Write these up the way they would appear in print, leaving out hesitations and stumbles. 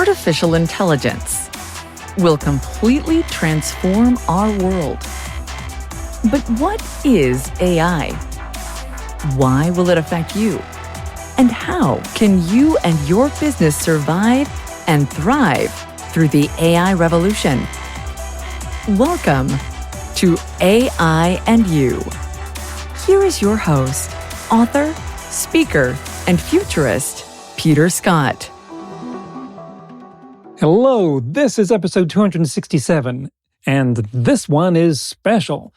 artificial intelligence will completely transform our world. But what is AI? Why will it affect you? And how can you and your business survive and thrive through the AI revolution? Welcome to AI and You. Here is your host, author, speaker, and futurist, Peter Scott. Hello, this is episode 267, and this one is special.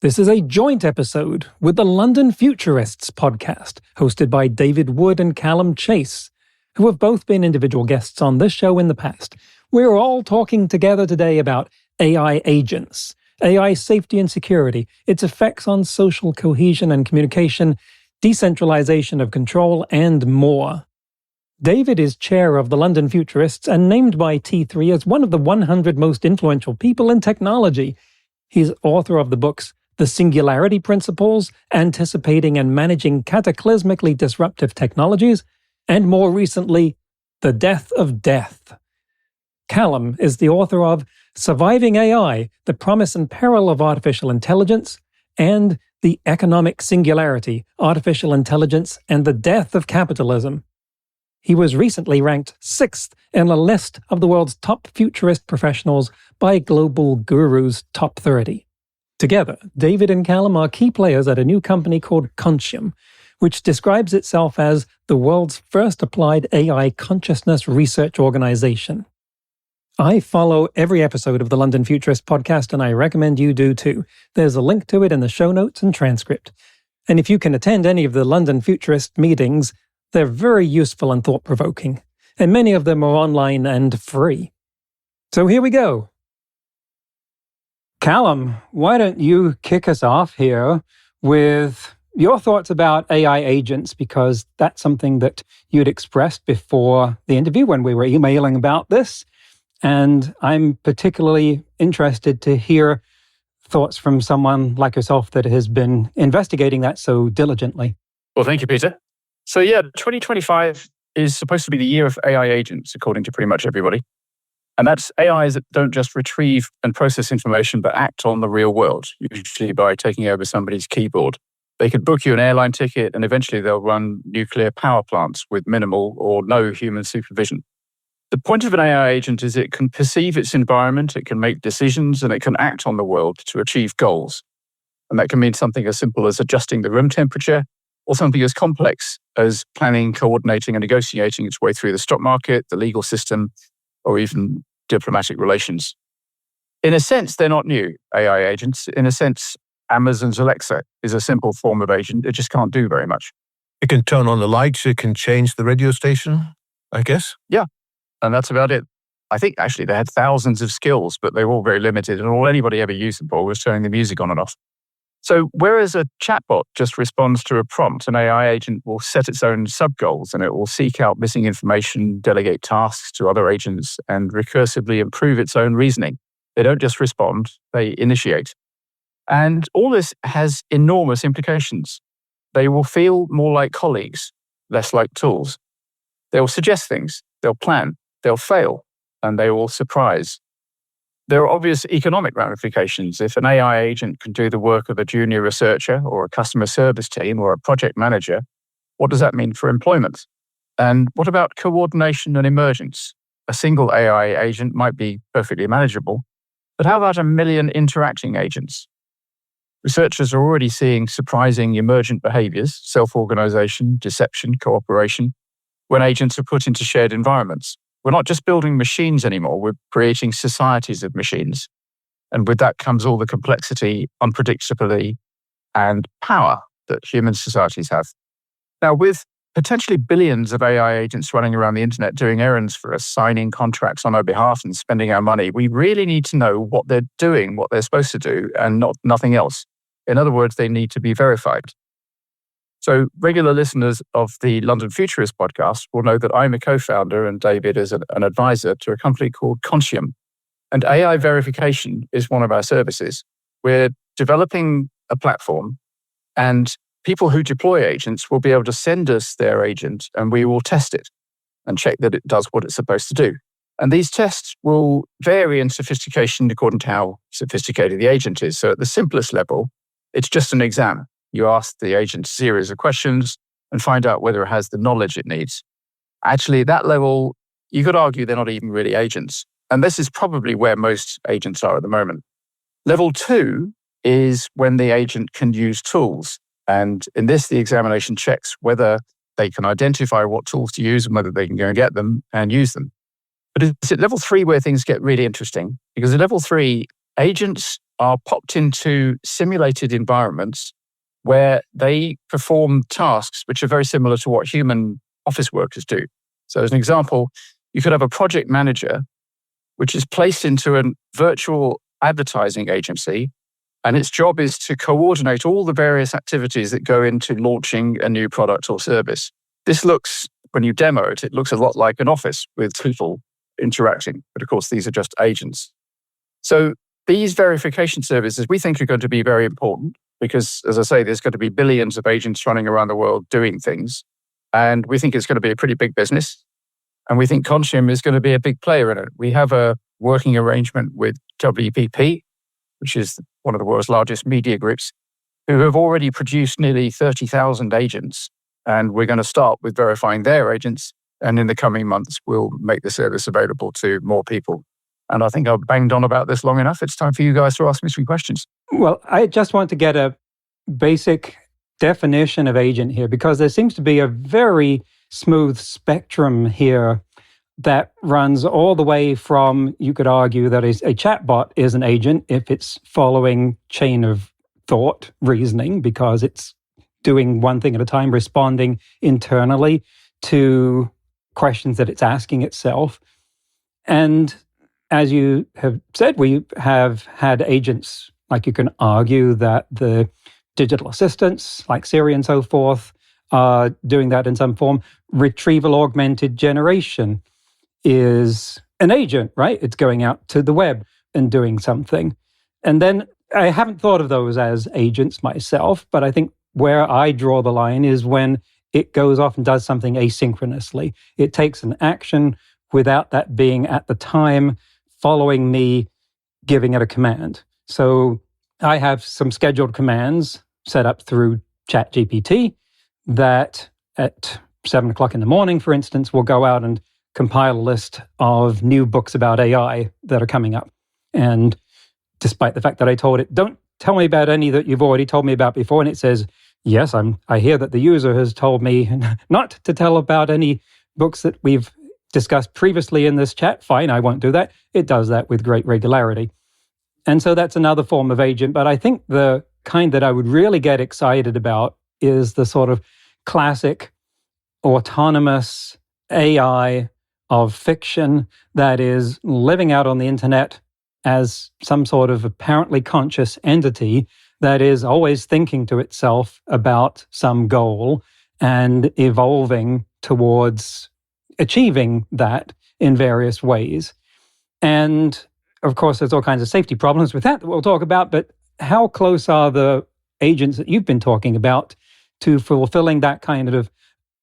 This is a joint episode with the London Futurists podcast, hosted by David Wood and Calum Chace, who have both been individual guests on this show in the past. We're all talking together today about AI agents, AI safety and security, its effects on social cohesion and communication, decentralization of control, and more. David is chair of the London Futurists and named by T3 as one of the 100 most influential people in technology. He's author of the books The Singularity Principles, Anticipating and Managing Cataclysmically Disruptive Technologies, and more recently, The Death of Death. Calum is the author of Surviving AI, The Promise and Peril of Artificial Intelligence, and The Economic Singularity, Artificial Intelligence and the Death of Capitalism. He was recently ranked 6th in a list of the world's top futurist professionals by Global Guru's Top 30. Together, David and Calum are key players at a new company called Contium, which describes itself as the world's first applied AI consciousness research organization. I follow every episode of the London Futurist podcast, and I recommend you do too. There's a link to it in the show notes and transcript. And if you can attend any of the London Futurist meetings, they're very useful and thought-provoking, and many of them are online and free. So here we go. Calum, why don't you kick us off here with your thoughts about AI agents, because that's something that you'd expressed before the interview when we were emailing about this, and I'm particularly interested to hear thoughts from someone like yourself that has been investigating that so diligently. Well, thank you, Peter. So 2025 is supposed to be the year of AI agents, according to pretty much everybody. And that's AIs that don't just retrieve and process information, but act on the real world, usually by taking over somebody's keyboard. They could book you an airline ticket, and eventually they'll run nuclear power plants with minimal or no human supervision. The point of an AI agent is it can perceive its environment, it can make decisions, and it can act on the world to achieve goals. And that can mean something as simple as adjusting the room temperature, or something as complex as planning, coordinating, and negotiating its way through the stock market, the legal system, or even diplomatic relations. In a sense, they're not new, AI agents. In a sense, Amazon's Alexa is a simple form of agent. It just can't do very much. It can turn on the lights, it can change the radio station, I guess? Yeah, and that's about it. I think actually they had thousands of skills, but they were all very limited, and all anybody ever used them for was turning the music on and off. So whereas a chatbot just responds to a prompt, an AI agent will set its own sub-goals, and it will seek out missing information, delegate tasks to other agents, and recursively improve its own reasoning. They don't just respond, they initiate. And all this has enormous implications. They will feel more like colleagues, less like tools. They'll suggest things, they'll plan, they'll fail, and they will surprise. There are obvious economic ramifications. If an AI agent can do the work of a junior researcher or a customer service team or a project manager, what does that mean for employment? And what about coordination and emergence? A single AI agent might be perfectly manageable, but how about 1 million interacting agents? Researchers are already seeing surprising emergent behaviors, self-organization, deception, cooperation, when agents are put into shared environments. We're not just building machines anymore, we're creating societies of machines. And with that comes all the complexity, unpredictability, and power that human societies have. Now, with potentially billions of AI agents running around the internet doing errands for us, signing contracts on our behalf and spending our money, we really need to know what they're doing, what they're supposed to do, and nothing else. In other words, they need to be verified. So regular listeners of the London Futurists podcast will know that I'm a co-founder and David is an advisor to a company called Contium. And AI verification is one of our services. We're developing a platform, and people who deploy agents will be able to send us their agent and we will test it and check that it does what it's supposed to do. And these tests will vary in sophistication according to how sophisticated the agent is. So at the simplest level, it's just an exam. You ask the agent a series of questions and find out whether it has the knowledge it needs. Actually, at that level, you could argue they're not even really agents. And this is probably where most agents are at the moment. Level 2 is when the agent can use tools. And in this, the examination checks whether they can identify what tools to use and whether they can go and get them and use them. But it's at level 3 where things get really interesting, because at level 3, agents are popped into simulated environments where they perform tasks which are very similar to what human office workers do. So as an example, you could have a project manager which is placed into a virtual advertising agency, and its job is to coordinate all the various activities that go into launching a new product or service. This looks, when you demo it, it looks a lot like an office with people interacting. But of course, these are just agents. So these verification services we think are going to be very important because, as I say, there's going to be billions of agents running around the world doing things. And we think it's going to be a pretty big business. And we think Contium is going to be a big player in it. We have a working arrangement with WPP, which is one of the world's largest media groups, who have already produced nearly 30,000 agents. And we're going to start with verifying their agents. And in the coming months, we'll make the service available to more people. And I think I've banged on about this long enough. It's time for you guys to ask me some questions. Well, I just want to get a basic definition of agent here, because there seems to be a very smooth spectrum here that runs all the way from, you could argue that a chatbot is an agent if it's following chain of thought reasoning, because it's doing one thing at a time, responding internally to questions that it's asking itself. And as you have said, we have had agents, like you can argue that the digital assistants like Siri and so forth are doing that in some form. Retrieval augmented generation is an agent, right? It's going out to the web and doing something. And then I haven't thought of those as agents myself, but I think where I draw the line is when it goes off and does something asynchronously. It takes an action without that being at the time following me giving it a command. So I have some scheduled commands set up through ChatGPT that at 7 o'clock in the morning, for instance, will go out and compile a list of new books about AI that are coming up. And despite the fact that I told it, don't tell me about any that you've already told me about before, and it says, yes, I hear that the user has told me not to tell about any books that we've discussed previously in this chat. Fine, I won't do that. It does that with great regularity. And so that's another form of agent. But I think the kind that I would really get excited about is the sort of classic autonomous AI of fiction that is living out on the internet as some sort of apparently conscious entity that is always thinking to itself about some goal and evolving towards achieving that in various ways. And of course, there's all kinds of safety problems with that we'll talk about, but how close are the agents that you've been talking about to fulfilling that kind of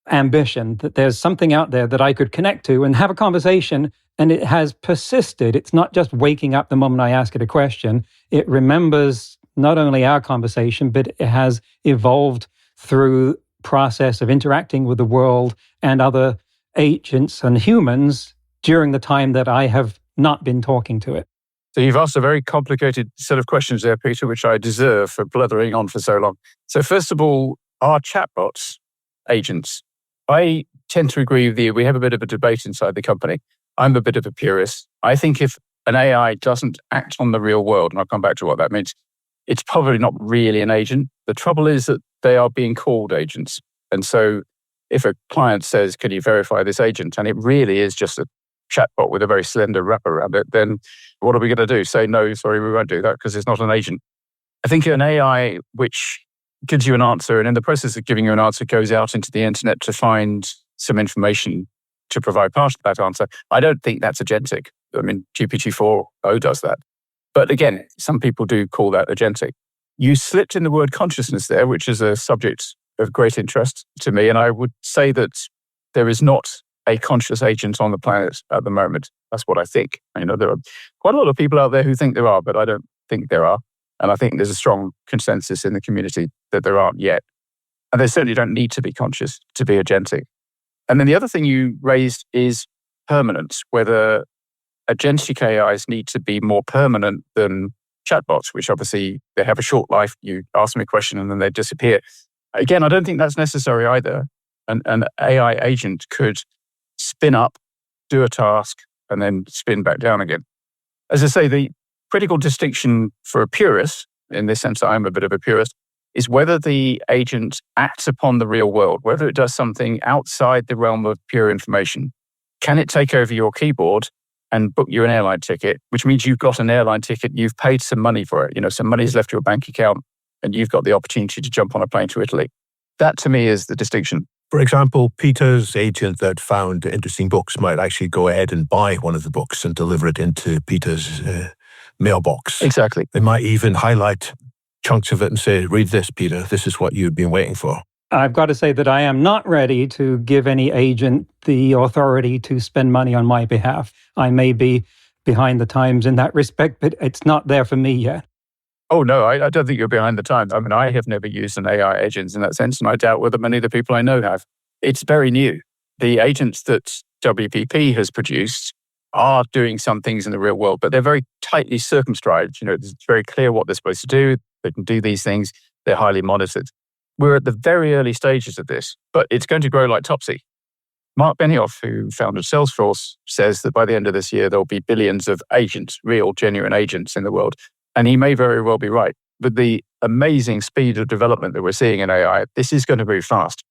ambition, that there's something out there that I could connect to and have a conversation, and it has persisted? It's not just waking up the moment I ask it a question. It remembers not only our conversation, but it has evolved through process of interacting with the world and other agents and humans during the time that I have not been talking to it. So you've asked a very complicated set of questions there, Peter, which I deserve for blethering on for so long. So first of all, are chatbots agents? I tend to agree with you. We have a bit of a debate inside the company. I'm a bit of a purist. I think if an AI doesn't act on the real world, and I'll come back to what that means, it's probably not really an agent. The trouble is that they are being called agents. And so if a client says, can you verify this agent? And it really is just a chatbot with a very slender wrapper around it, then what are we going to do? Say, no, sorry, we won't do that because it's not an agent. I think an AI which gives you an answer, and in the process of giving you an answer, goes out into the internet to find some information to provide part of that answer. I don't think that's agentic. I mean, GPT-4o does that. But again, some people do call that agentic. You slipped in the word consciousness there, which is a subject of great interest to me. And I would say that there is not a conscious agent on the planet at the moment. That's what I think. There are quite a lot of people out there who think there are, but I don't think there are. And I think there's a strong consensus in the community that there aren't yet. And they certainly don't need to be conscious to be agentic. And then the other thing you raised is permanence, whether agentic AIs need to be more permanent than chatbots, which obviously they have a short life. You ask them a question and then they disappear. Again, I don't think that's necessary either. An AI agent could spin up, do a task, and then spin back down again. As I say, the critical distinction for a purist, in this sense I'm a bit of a purist, is whether the agent acts upon the real world, whether it does something outside the realm of pure information. Can it take over your keyboard and book you an airline ticket, which means you've got an airline ticket, you've paid some money for it, some money's left your bank account, and you've got the opportunity to jump on a plane to Italy. That, to me, is the distinction. For example, Peter's agent that found interesting books might actually go ahead and buy one of the books and deliver it into Peter's mailbox. Exactly. They might even highlight chunks of it and say, read this, Peter, this is what you've been waiting for. I've got to say that I am not ready to give any agent the authority to spend money on my behalf. I may be behind the times in that respect, but it's not there for me yet. Oh, no, I don't think you're behind the times. I have never used an AI agent in that sense, and I doubt whether many of the people I know have. It's very new. The agents that WPP has produced are doing some things in the real world, but they're very tightly circumscribed. It's very clear what they're supposed to do. They can do these things. They're highly monitored. We're at the very early stages of this, but it's going to grow like topsy. Mark Benioff, who founded Salesforce, says that by the end of this year, there'll be billions of agents, real, genuine agents in the world. And he may very well be right. With the amazing speed of development that we're seeing in AI, this is going to move fast.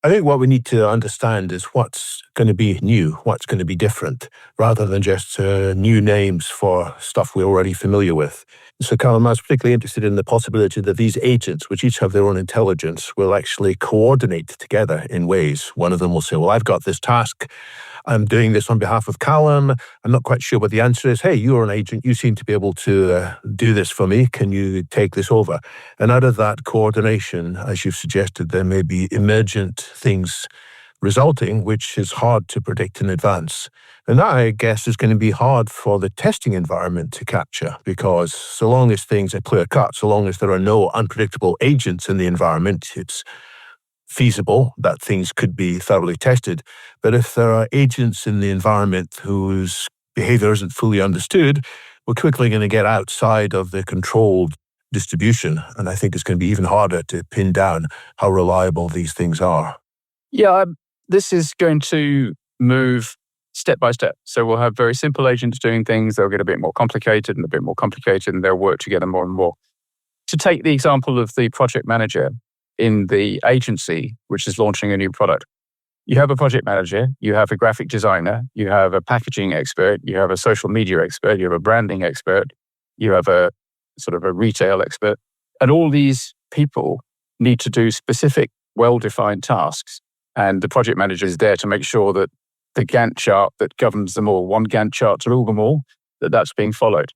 I think what we need to understand is what's going to be new, what's going to be different, rather than just new names for stuff we're already familiar with. So, Calum, I was particularly interested in the possibility that these agents, which each have their own intelligence, will actually coordinate together in ways. One of them will say, well, I've got this task. I'm doing this on behalf of Calum. I'm not quite sure what the answer is. Hey, you're an agent. You seem to be able to do this for me. Can you take this over? And out of that coordination, as you've suggested, there may be emergent things resulting, which is hard to predict in advance. And that, I guess, is going to be hard for the testing environment to capture, because so long as things are clear-cut, so long as there are no unpredictable agents in the environment, it's feasible that things could be thoroughly tested. But if there are agents in the environment whose behavior isn't fully understood, we're quickly going to get outside of the controlled distribution. And I think it's going to be even harder to pin down how reliable these things are. Yeah, this is going to move step by step. So we'll have very simple agents doing things. They'll get a bit more complicated and a bit more complicated, and they'll work together more and more. To take the example of the project manager in the agency, which is launching a new product. You have a project manager, you have a graphic designer, you have a packaging expert, you have a social media expert, you have a branding expert, you have a sort of a retail expert. And all these people need to do specific, well-defined tasks. And the project manager is there to make sure that the Gantt chart that governs them all, one Gantt chart to rule them all, that's being followed.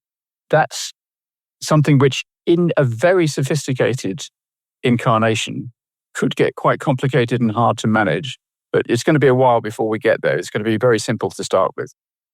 That's something which, in a very sophisticated incarnation, could get quite complicated and hard to manage, but it's going to be a while before we get there. It's going to be very simple to start with.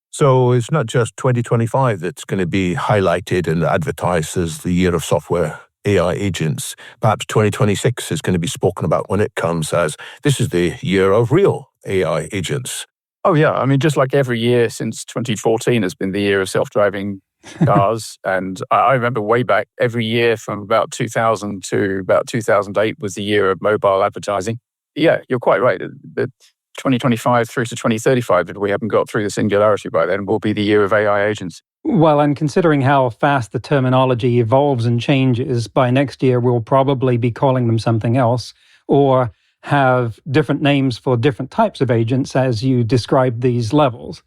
So it's not just 2025 that's going to be highlighted and advertised as the year of software AI agents. Perhaps 2026 is going to be spoken about when it comes as this is the year of real AI agents. Oh yeah, just like every year since 2014 has been the year of self-driving cars. And I remember way back, every year from about 2000 to about 2008 was the year of mobile advertising. Yeah, you're quite right. The 2025 through to 2035, if we haven't got through the singularity by then, will be the year of AI agents. Well, and considering how fast the terminology evolves and changes, by next year we'll probably be calling them something else, or have different names for different types of agents as you describe these levels.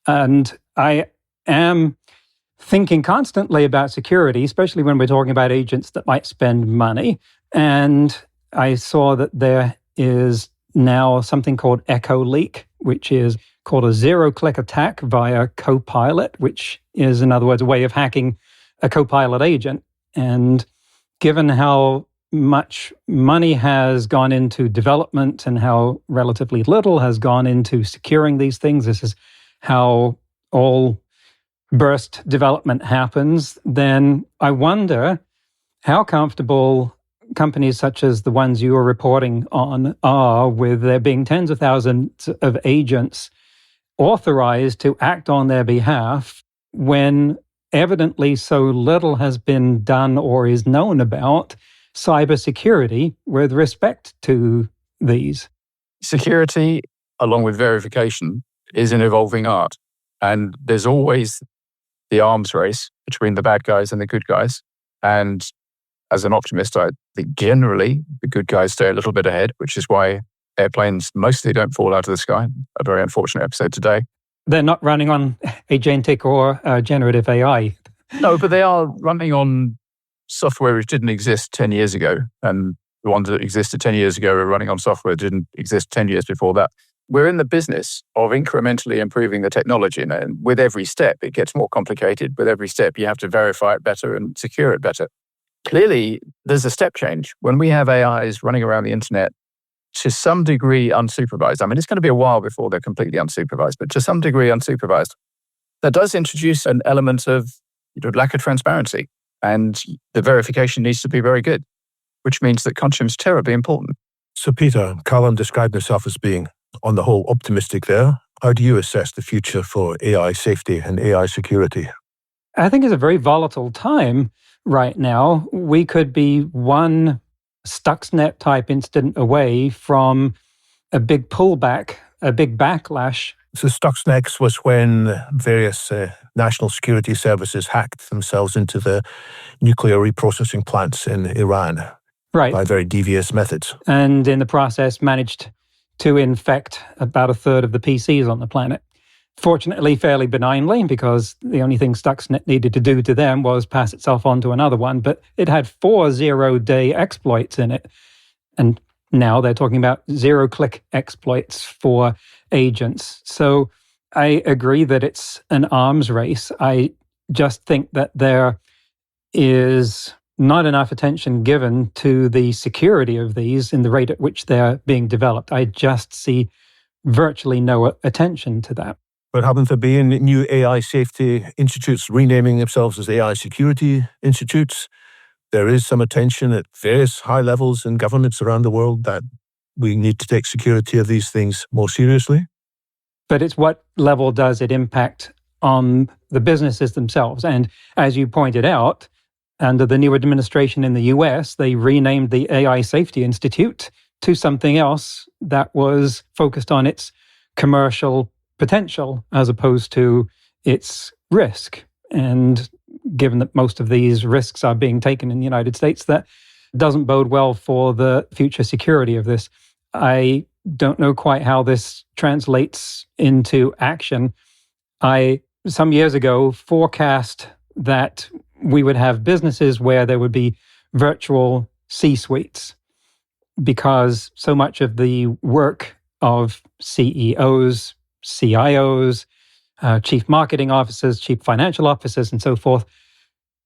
And I am thinking constantly about security, especially when we're talking about agents that might spend money. And I saw that there is now something called Echo Leak, which is called a zero-click attack via Copilot, which is, in other words, a way of hacking a Copilot agent. And given how much money has gone into development and how relatively little has gone into securing these things. This is how all burst development happens. Then I wonder how comfortable companies such as the ones you are reporting on are with there being tens of thousands of agents authorized to act on their behalf when evidently so little has been done or is known about cybersecurity with respect to these. Security, along with verification, is an evolving art. And there's always the arms race between the bad guys and the good guys. And as an optimist, I think generally the good guys stay a little bit ahead, which is why airplanes mostly don't fall out of the sky. A very unfortunate episode today. They're not running on agentic or generative AI. No, but they are running on software which didn't exist 10 years ago. And the ones that existed 10 years ago are running on software that didn't exist 10 years before that. We're in the business of incrementally improving the technology. And with every step, it gets more complicated. With every step, you have to verify it better and secure it better. Clearly, there's a step change. When we have AIs running around the internet, to some degree unsupervised. I mean, it's going to be a while before they're completely unsupervised, but to some degree unsupervised. That does introduce an element of lack of transparency, and the verification needs to be very good, which means that conscience is terribly important. So Peter, Calum described himself as being, on the whole, optimistic there. How do you assess the future for AI safety and AI security? I think it's a very volatile time right now. We could be one Stuxnet type incident away from a big pullback, a big backlash. So Stuxnet was when various national security services hacked themselves into the nuclear reprocessing plants in Iran, right, by very devious methods. And in the process managed to infect about a third of the PCs on the planet. Fortunately, fairly benignly, because the only thing Stuxnet needed to do to them was pass itself on to another one, but it had 4 zero-day exploits in it. And now they're talking about zero-click exploits for agents. So I agree that it's an arms race. I just think that there is not enough attention given to the security of these in the rate at which they're being developed. I just see virtually no attention to that. But haven't there been new AI safety institutes renaming themselves as AI security institutes? There is some attention at various high levels in governments around the world that we need to take security of these things more seriously. But it's what level does it impact on the businesses themselves? And as you pointed out, under the new administration in the US, they renamed the AI Safety Institute to something else that was focused on its commercial potential as opposed to its risk. And given that most of these risks are being taken in the United States, that doesn't bode well for the future security of this. I don't know quite how this translates into action. I, some years ago, forecast that we would have businesses where there would be virtual C-suites because so much of the work of CEOs, CIOs, chief marketing officers, chief financial officers, and so forth,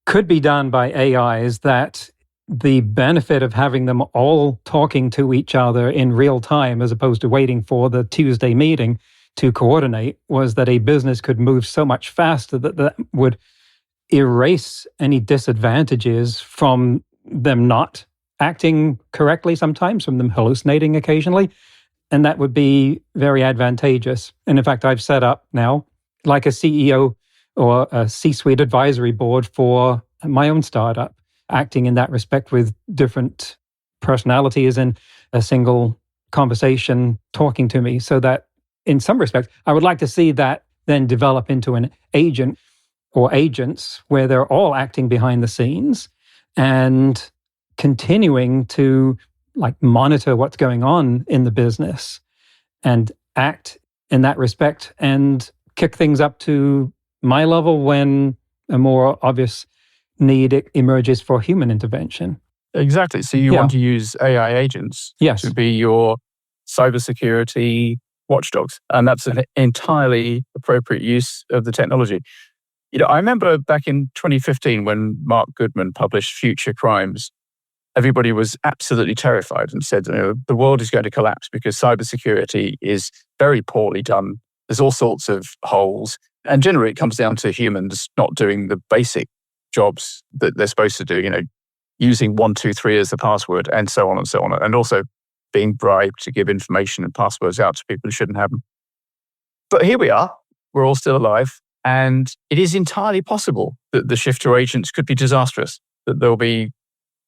could be done by AIs, that the benefit of having them all talking to each other in real time as opposed to waiting for the Tuesday meeting to coordinate was that a business could move so much faster that that would erase any disadvantages from them not acting correctly sometimes, from them hallucinating occasionally. And that would be very advantageous. And in fact, I've set up now like a CEO or a C-suite advisory board for my own startup, acting in that respect with different personalities in a single conversation talking to me, so that in some respects, I would like to see that then develop into an agent or agents where they're all acting behind the scenes and continuing to monitor what's going on in the business and act in that respect and kick things up to my level when a more obvious need emerges for human intervention. Exactly. So you want to use AI agents to be your cybersecurity watchdogs. And that's an entirely appropriate use of the technology. I remember back in 2015 when Mark Goodman published Future Crimes, everybody was absolutely terrified and said, the world is going to collapse because cybersecurity is very poorly done. There's all sorts of holes. And generally, it comes down to humans not doing the basic jobs that they're supposed to do, using 123 as the password and so on and so on. And also being bribed to give information and passwords out to people who shouldn't have them. But here we are. We're all still alive. And it is entirely possible that the shift to agents could be disastrous, that there'll be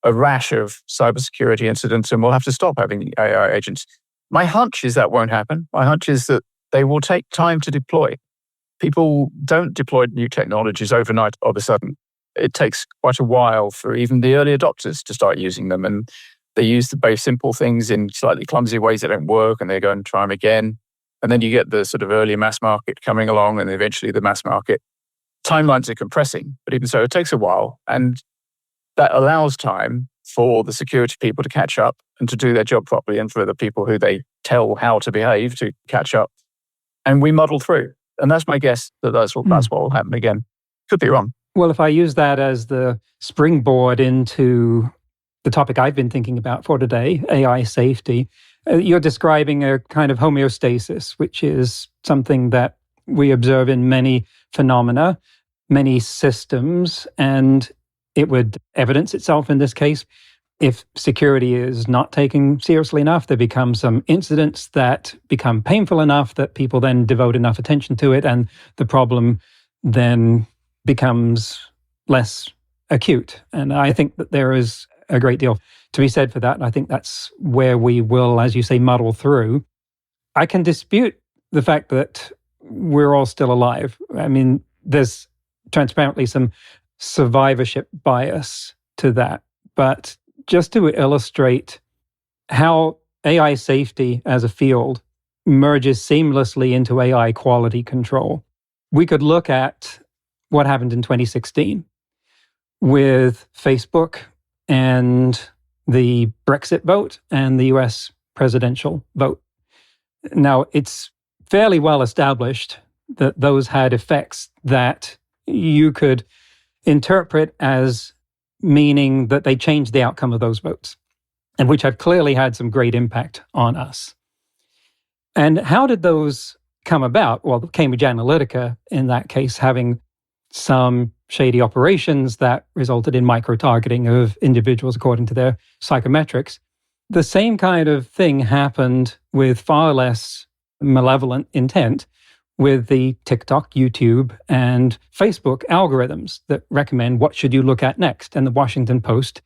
a rash of cybersecurity incidents and we'll have to stop having AI agents. My hunch is that won't happen. My hunch is that they will take time to deploy. People don't deploy new technologies overnight all of a sudden. It takes quite a while for even the early adopters to start using them. And they use the very simple things in slightly clumsy ways that don't work, and they go and try them again. And then you get the sort of early mass market coming along, and eventually the mass market. Timelines are compressing, but even so, it takes a while. And that allows time for the security people to catch up and to do their job properly, and for the people who they tell how to behave to catch up. And we muddle through. And that's my guess that that's what will happen again. Could be wrong. Well, if I use that as the springboard into the topic I've been thinking about for today, AI safety, you're describing a kind of homeostasis, which is something that we observe in many phenomena, many systems, and it would evidence itself in this case. If security is not taken seriously enough, there become some incidents that become painful enough that people then devote enough attention to it, and the problem then becomes less acute. And I think that there is a great deal to be said for that. And I think that's where we will, as you say, muddle through. I can dispute the fact that we're all still alive. I mean, there's transparently some survivorship bias to that. But just to illustrate how AI safety as a field merges seamlessly into AI quality control, we could look at what happened in 2016 with Facebook and the Brexit vote and the US presidential vote. Now, it's fairly well established that those had effects that you could interpret as meaning that they changed the outcome of those votes, and which have clearly had some great impact on us. And how did those come about? Well, Cambridge Analytica, in that case, having some shady operations that resulted in micro-targeting of individuals according to their psychometrics. The same kind of thing happened with far less malevolent intent with the TikTok, YouTube, and Facebook algorithms that recommend what should you look at next. And the Washington Post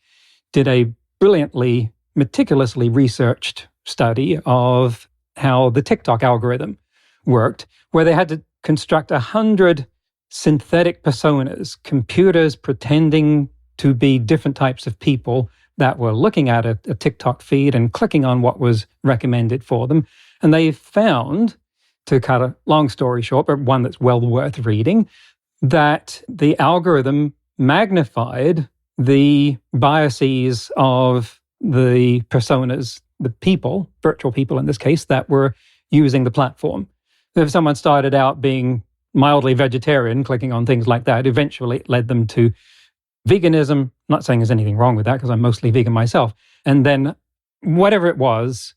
did a brilliantly, meticulously researched study of how the TikTok algorithm worked, where they had to construct 100 synthetic personas, computers pretending to be different types of people that were looking at a TikTok feed and clicking on what was recommended for them. And they found, to cut a long story short, but one that's well worth reading, that the algorithm magnified the biases of the personas, the people, virtual people in this case, that were using the platform. If someone started out being mildly vegetarian, clicking on things like that, eventually it led them to veganism. Not saying there's anything wrong with that because I'm mostly vegan myself. And then whatever it was,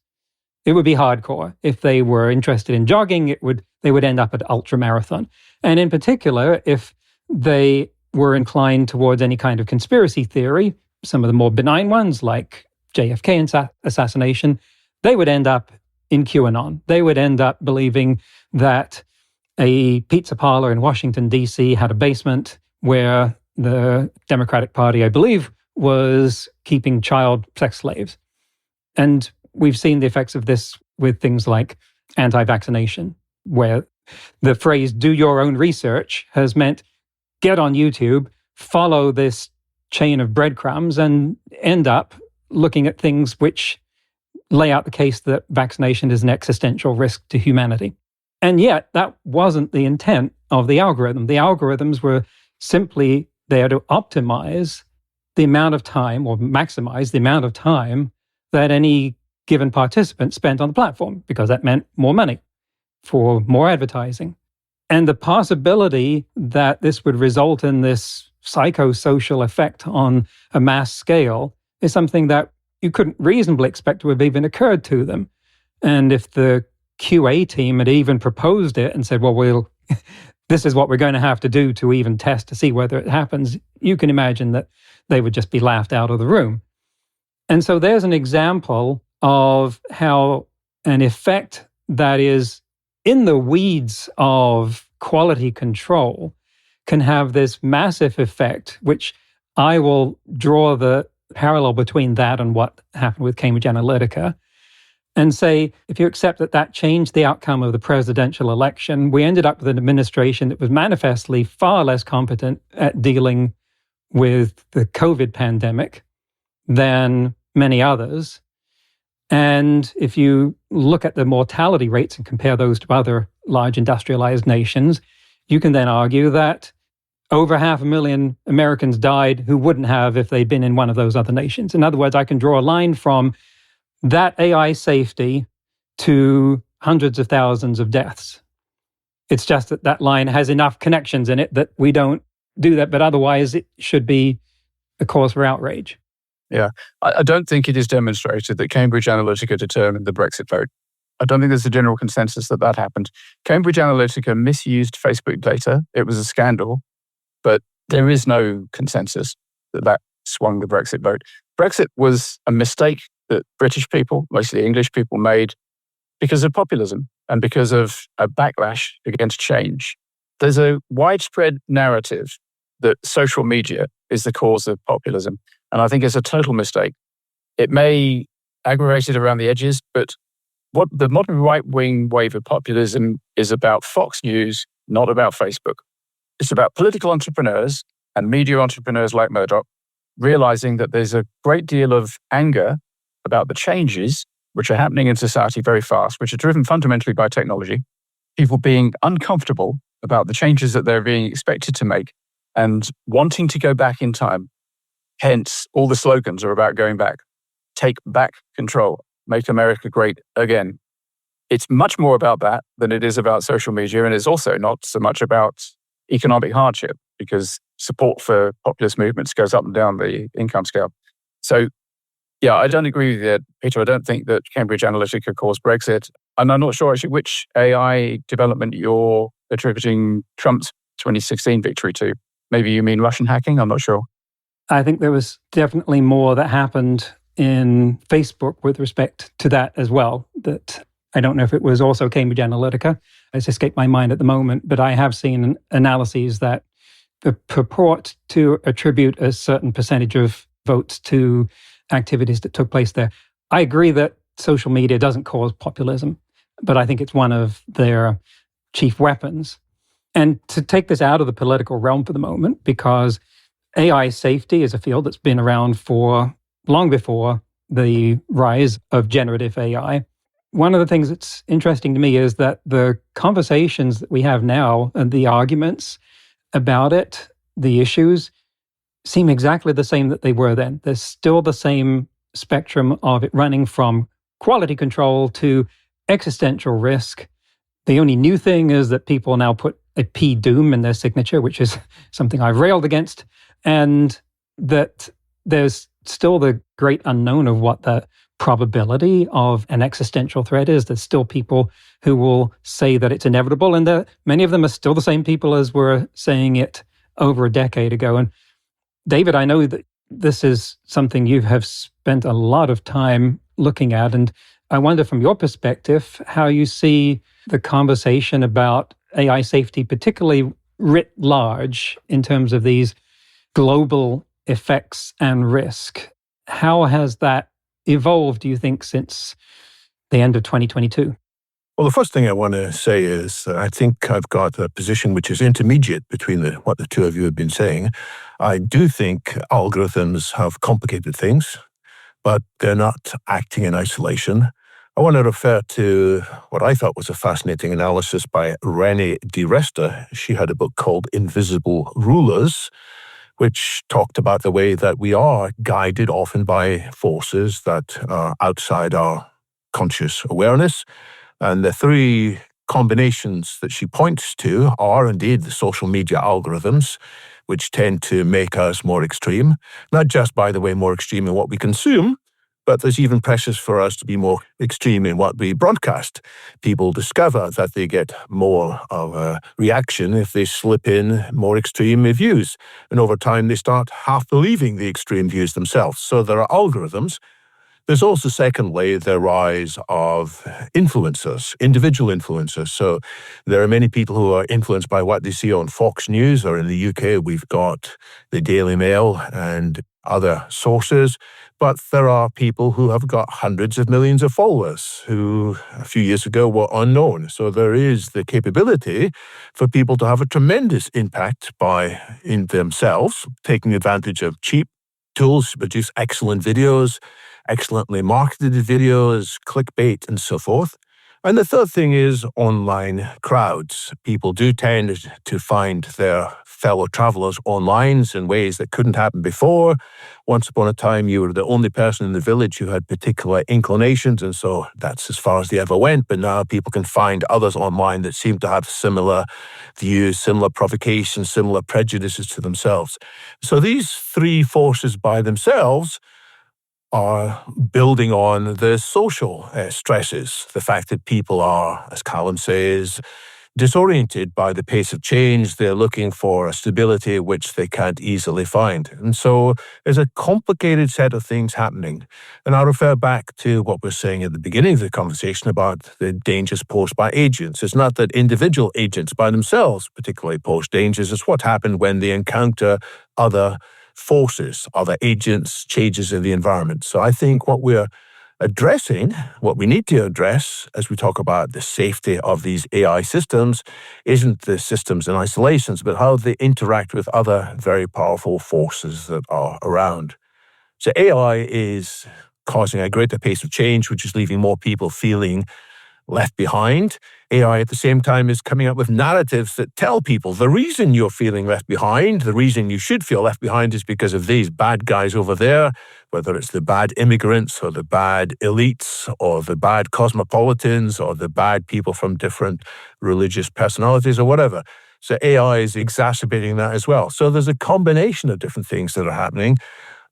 it would be hardcore. If they were interested in jogging, they would end up at ultra marathon. And in particular, if they were inclined towards any kind of conspiracy theory, some of the more benign ones like JFK assassination, they would end up in QAnon. They would end up believing that a pizza parlor in Washington, D.C. had a basement where the Democratic Party, I believe, was keeping child sex slaves. And we've seen the effects of this with things like anti-vaccination, where the phrase "do your own research" has meant get on YouTube, follow this chain of breadcrumbs, and end up looking at things which lay out the case that vaccination is an existential risk to humanity. And yet, that wasn't the intent of the algorithm. The algorithms were simply there to optimize the amount of time, or maximize the amount of time that any given participant spent on the platform, because that meant more money for more advertising. And the possibility that this would result in this psychosocial effect on a mass scale is something that you couldn't reasonably expect to have even occurred to them. And if the QA team had even proposed it and said, well, this is what we're going to have to do to even test to see whether it happens, you can imagine that they would just be laughed out of the room. And so there's an example of how an effect that is in the weeds of quality control can have this massive effect, which I will draw the parallel between that and what happened with Cambridge Analytica and say, if you accept that that changed the outcome of the presidential election, we ended up with an administration that was manifestly far less competent at dealing with the COVID pandemic than many others. And if you look at the mortality rates and compare those to other large industrialized nations, you can then argue that over 500,000 Americans died who wouldn't have if they'd been in one of those other nations. In other words, I can draw a line from that AI safety to hundreds of thousands of deaths. It's just that that line has enough connections in it that we don't do that, but otherwise it should be a cause for outrage. Yeah, I don't think it is demonstrated that Cambridge Analytica determined the Brexit vote. I don't think there's a general consensus that that happened. Cambridge Analytica misused Facebook data. It was a scandal, but there is no consensus that that swung the Brexit vote. Brexit was a mistake that British people, mostly English people, made because of populism and because of a backlash against change. There's a widespread narrative that social media is the cause of populism. And I think it's a total mistake. It may aggravate it around the edges, but what the modern right-wing wave of populism is about Fox News, not about Facebook. It's about political entrepreneurs and media entrepreneurs like Murdoch realizing that there's a great deal of anger about the changes which are happening in society very fast, which are driven fundamentally by technology, people being uncomfortable about the changes that they're being expected to make and wanting to go back in time. Hence, all the slogans are about going back. Take back control. Make America great again. It's much more about that than it is about social media, and it's also not so much about economic hardship because support for populist movements goes up and down the income scale. So, yeah, I don't agree with you, Peter. I don't think that Cambridge Analytica caused Brexit. And I'm not sure actually which AI development you're attributing Trump's 2016 victory to. Maybe you mean Russian hacking? I'm not sure. I think there was definitely more that happened in Facebook with respect to that as well. That I don't know if it was also Cambridge Analytica. It's escaped my mind at the moment, but I have seen analyses that purport to attribute a certain percentage of votes to activities that took place there. I agree that social media doesn't cause populism, but I think it's one of their chief weapons. And to take this out of the political realm for the moment, because AI safety is a field that's been around for long before the rise of generative AI. One of the things that's interesting to me is that the conversations that we have now and the arguments about it, the issues, seem exactly the same that they were then. There's still the same spectrum of it running from quality control to existential risk. The only new thing is that people now put a P-doom in their signature, which is something I've railed against, and that there's still the great unknown of what the probability of an existential threat is. There's still people who will say that it's inevitable, and many of them are still the same people as were saying it over a decade ago. And David, I know that this is something you have spent a lot of time looking at, and I wonder from your perspective how you see the conversation about AI safety, particularly writ large in terms of these global effects and risk. How has that evolved, do you think, since the end of 2022? Well, the first thing I want to say is I think I've got a position which is intermediate between what the two of you have been saying. I do think algorithms have complicated things, but they're not acting in isolation. I want to refer to what I thought was a fascinating analysis by Renée DiResta. She had a book called Invisible Rulers, which talked about the way that we are guided often by forces that are outside our conscious awareness. And the three combinations that she points to are indeed the social media algorithms, which tend to make us more extreme, not just, by the way, more extreme in what we consume, but there's even pressures for us to be more extreme in what we broadcast. People discover that they get more of a reaction if they slip in more extreme views. And over time, they start half believing the extreme views themselves. So there are algorithms. There's also, secondly, the rise of influencers, individual influencers. So there are many people who are influenced by what they see on Fox News, or in the UK, we've got the Daily Mail and other sources. But there are people who have got hundreds of millions of followers who a few years ago were unknown. So there is the capability for people to have a tremendous impact in themselves, taking advantage of cheap tools to produce excellent videos, excellently marketed videos, clickbait, and so forth. And the third thing is online crowds. People do tend to find their fellow travelers online in ways that couldn't happen before. Once upon a time, you were the only person in the village who had particular inclinations, and so that's as far as they ever went. But now people can find others online that seem to have similar views, similar provocations, similar prejudices to themselves. So these three forces by themselves are building on the social stresses, the fact that people are, as Calum says, disoriented by the pace of change. They're looking for a stability which they can't easily find. And so there's a complicated set of things happening. And I'll refer back to what we're saying at the beginning of the conversation about the dangers posed by agents. It's not that individual agents by themselves particularly pose dangers. It's what happened when they encounter other forces, other agents, changes in the environment. So I think what we're addressing, what we need to address as we talk about the safety of these AI systems, isn't the systems in isolation, but how they interact with other very powerful forces that are around. So AI is causing a greater pace of change, which is leaving more people feeling left behind. AI at the same time is coming up with narratives that tell people the reason you're feeling left behind, the reason you should feel left behind is because of these bad guys over there, whether it's the bad immigrants or the bad elites or the bad cosmopolitans or the bad people from different religious personalities or whatever. So AI is exacerbating that as well. So there's a combination of different things that are happening.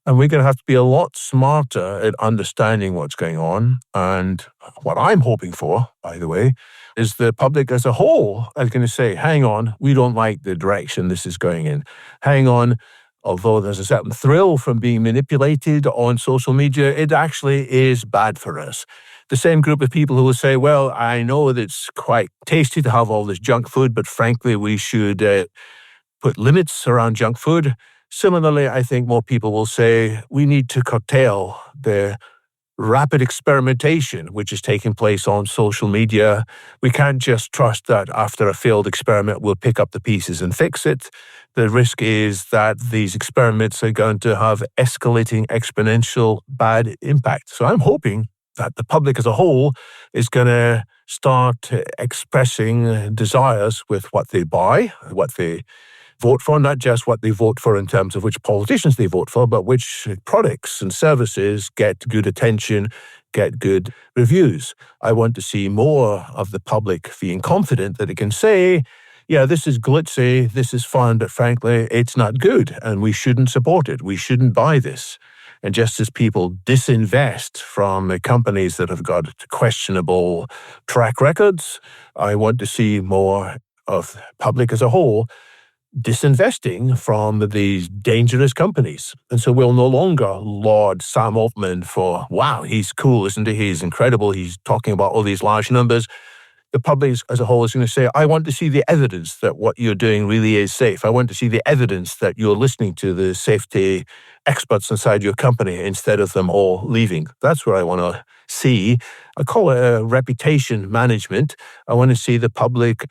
And we're going to have to be a lot smarter at understanding what's going on. And what I'm hoping for, by the way, is the public as a whole is going to say, hang on, we don't like the direction this is going in. Hang on, although there's a certain thrill from being manipulated on social media, it actually is bad for us. The same group of people who will say, well, I know that it's quite tasty to have all this junk food, but frankly, we should put limits around junk food. Similarly, I think more people will say we need to curtail the rapid experimentation which is taking place on social media. We can't just trust that after a failed experiment we'll pick up the pieces and fix it. The risk is that these experiments are going to have escalating exponential bad impact. So I'm hoping that the public as a whole is going to start expressing desires with what they buy, what they vote for, not just what they vote for in terms of which politicians they vote for, but which products and services get good attention, get good reviews. I want to see more of the public being confident that it can say, yeah, this is glitzy, this is fun, but frankly, it's not good, and we shouldn't support it. We shouldn't buy this. And just as people disinvest from companies that have got questionable track records, I want to see more of the public as a whole disinvesting from these dangerous companies. And so we'll no longer laud Sam Altman for, wow, he's cool, isn't he? He's incredible. He's talking about all these large numbers. The public as a whole is going to say, I want to see the evidence that what you're doing really is safe. I want to see the evidence that you're listening to the safety experts inside your company instead of them all leaving. That's what I want to see. I call it a reputation management. I want to see the public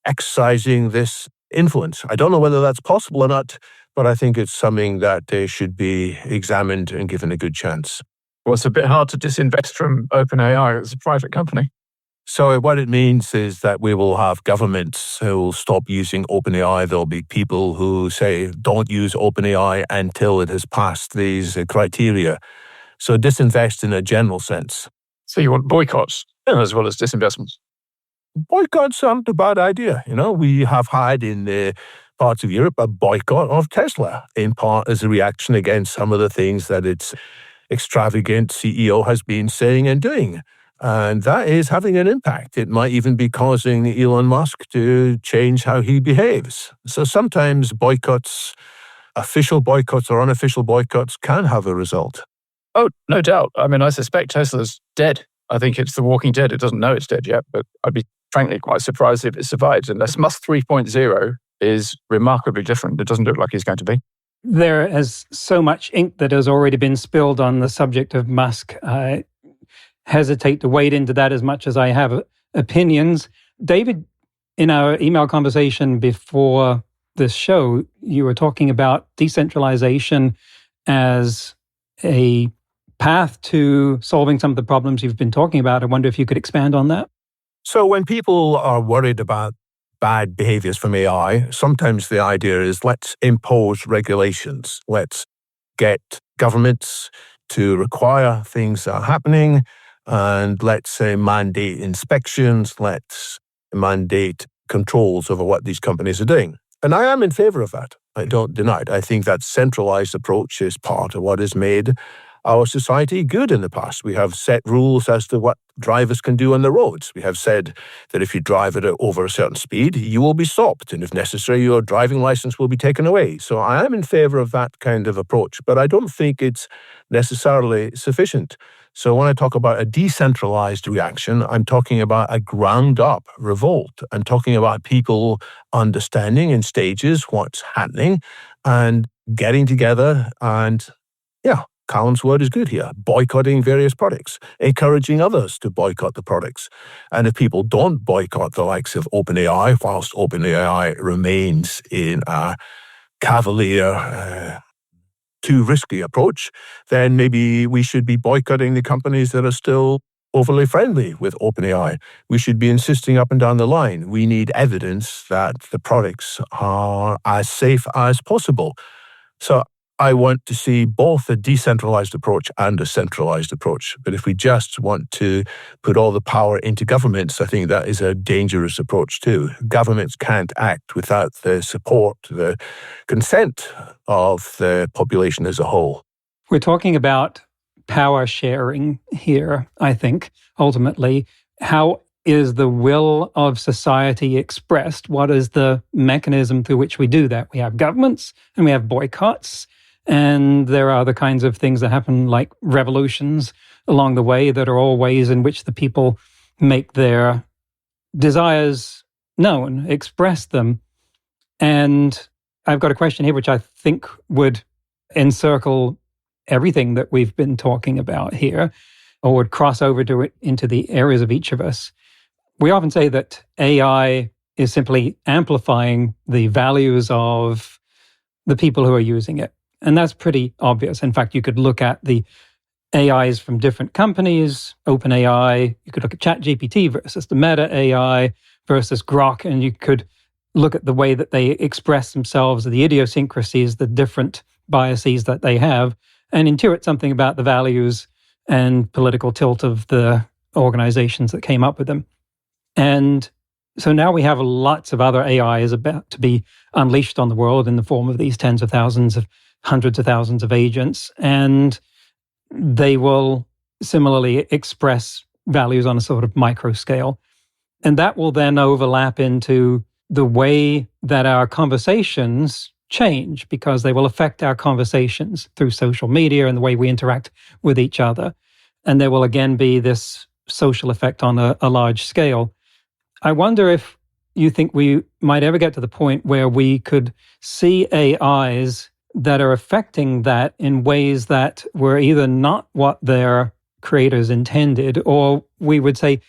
exercising this influence. I don't know whether that's possible or not, but I think it's something that should be examined and given a good chance. Well, it's a bit hard to disinvest from OpenAI. It's a private company. So what it means is that we will have governments who will stop using OpenAI. There'll be people who say, don't use OpenAI until it has passed these criteria. So disinvest in a general sense. So you want boycotts as well as disinvestments? boycotts aren't a bad idea. We have had in the parts of Europe a boycott of Tesla, in part as a reaction against some of the things that its extravagant CEO has been saying and doing. And that is having an impact. It might even be causing Elon Musk to change how he behaves. So sometimes boycotts, official boycotts or unofficial boycotts, can have a result. Oh, no doubt. I mean, I suspect Tesla's dead. I think it's the walking dead. It doesn't know it's dead yet, but I'd be frankly quite surprised if it survives, unless Musk 3.0 is remarkably different. It doesn't look like he's going to be. There is so much ink that has already been spilled on the subject of Musk. I hesitate to wade into that as much as I have opinions. David, in our email conversation before this show, you were talking about decentralization as a path to solving some of the problems you've been talking about. I wonder if you could expand on that. So when people are worried about bad behaviors from AI, sometimes the idea is let's impose regulations. Let's get governments to require things that are happening, and let's say mandate inspections, let's mandate controls over what these companies are doing. And I am in favor of that. I don't deny it. I think that centralized approach is part of what has made our society good in the past. We have set rules as to what drivers can do on the roads. We have said that if you drive at over a certain speed, you will be stopped. And if necessary, your driving license will be taken away. So I am in favor of that kind of approach, but I don't think it's necessarily sufficient. So when I talk about a decentralized reaction, I'm talking about a ground-up revolt. I'm talking about people understanding in stages what's happening and getting together and, Calum's word is good here, boycotting various products, encouraging others to boycott the products. And if people don't boycott the likes of OpenAI, whilst OpenAI remains in a cavalier, too risky approach, then maybe we should be boycotting the companies that are still overly friendly with OpenAI. We should be insisting up and down the line. We need evidence that the products are as safe as possible. So I want to see both a decentralized approach and a centralized approach. But if we just want to put all the power into governments, I think that is a dangerous approach too. Governments can't act without the support, the consent of the population as a whole. We're talking about power sharing here, I think, ultimately. How is the will of society expressed? What is the mechanism through which we do that? We have governments and we have boycotts. And there are other kinds of things that happen, like revolutions along the way, that are all ways in which the people make their desires known, express them. And I've got a question here, which I think would encircle everything that we've been talking about here, or would cross over into the areas of each of us. We often say that AI is simply amplifying the values of the people who are using it. And that's pretty obvious. In fact, you could look at the AIs from different companies, OpenAI, you could look at ChatGPT versus the Meta AI versus Grok, and you could look at the way that they express themselves, the idiosyncrasies, the different biases that they have, and intuit something about the values and political tilt of the organizations that came up with them. And so now we have lots of other AIs about to be unleashed on the world in the form of these tens of thousands of hundreds of thousands of agents, and they will similarly express values on a sort of micro scale. And that will then overlap into the way that our conversations change, because they will affect our conversations through social media and the way we interact with each other. And there will again be this social effect on a large scale. I wonder if you think we might ever get to the point where we could see AIs that are affecting that in ways that were either not what their creators intended, or we would say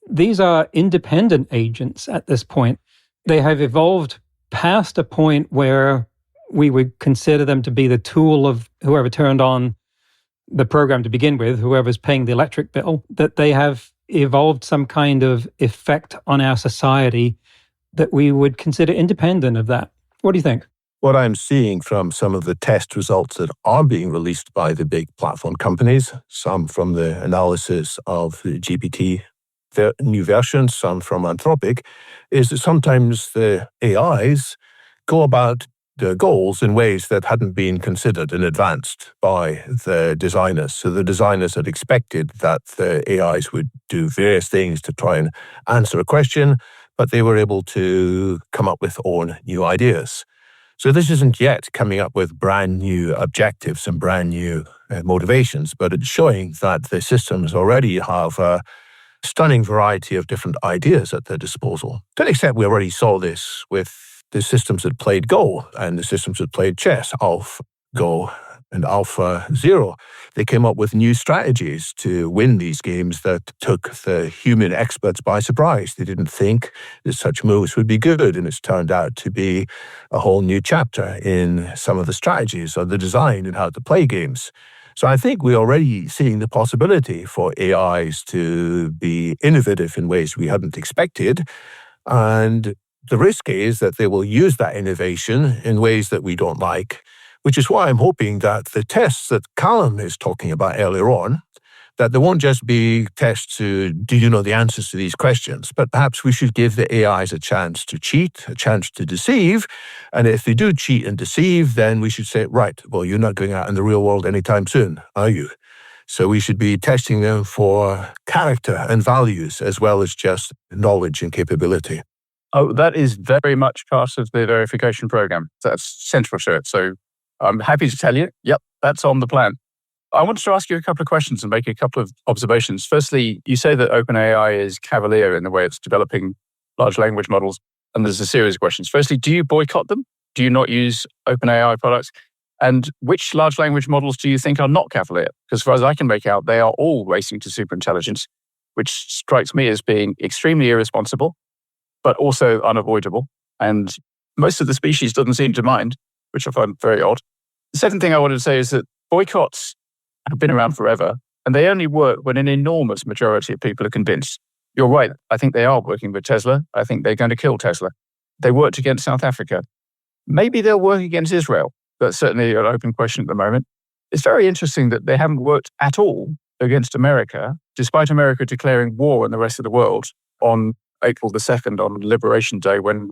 these are independent agents at this point. They have evolved past a point where we would consider them to be the tool of whoever turned on the program to begin with, whoever's paying the electric bill, that they have evolved some kind of effect on our society that we would consider independent of that. What do you think? What I'm seeing from some of the test results that are being released by the big platform companies, some from the analysis of the GPT-3 the new versions, some from Anthropic, is that sometimes the AIs go about the goals in ways that hadn't been considered in advance by the designers. So the designers had expected that the AIs would do various things to try and answer a question, but they were able to come up with own new ideas. So this isn't yet coming up with brand new objectives and brand new motivations, but it's showing that the systems already have a stunning variety of different ideas at their disposal. To an extent, we already saw this with the systems that played Go and the systems that played chess, AlphaGo and AlphaZero. They came up with new strategies to win these games that took the human experts by surprise. They didn't think that such moves would be good, and it's turned out to be a whole new chapter in some of the strategies or the design and how to play games. So I think we're already seeing the possibility for AIs to be innovative in ways we hadn't expected, and the risk is that they will use that innovation in ways that we don't like, which is why I'm hoping that the tests that Calum is talking about earlier on, that there won't just be tests to, do you know the answers to these questions, but perhaps we should give the AIs a chance to cheat, a chance to deceive. And if they do cheat and deceive, then we should say, right, well, you're not going out in the real world anytime soon, are you? So we should be testing them for character and values as well as just knowledge and capability. Oh, that is very much part of the verification program. That's central to it. So I'm happy to tell you, yep, that's on the plan. I wanted to ask you a couple of questions and make a couple of observations. Firstly, you say that OpenAI is cavalier in the way it's developing large language models, and there's a series of questions. Firstly, do you boycott them? Do you not use OpenAI products? And which large language models do you think are not cavalier? Because as far as I can make out, they are all racing to superintelligence, which strikes me as being extremely irresponsible, but also unavoidable. And most of the species doesn't seem to mind, which I find very odd. The second thing I wanted to say is that boycotts have been around forever, and they only work when an enormous majority of people are convinced. You're right. I think they are working with Tesla. I think they're going to kill Tesla. They worked against South Africa. Maybe they'll work against Israel. That's certainly an open question at the moment. It's very interesting that they haven't worked at all against America, despite America declaring war on the rest of the world on April the 2nd, on Liberation Day, when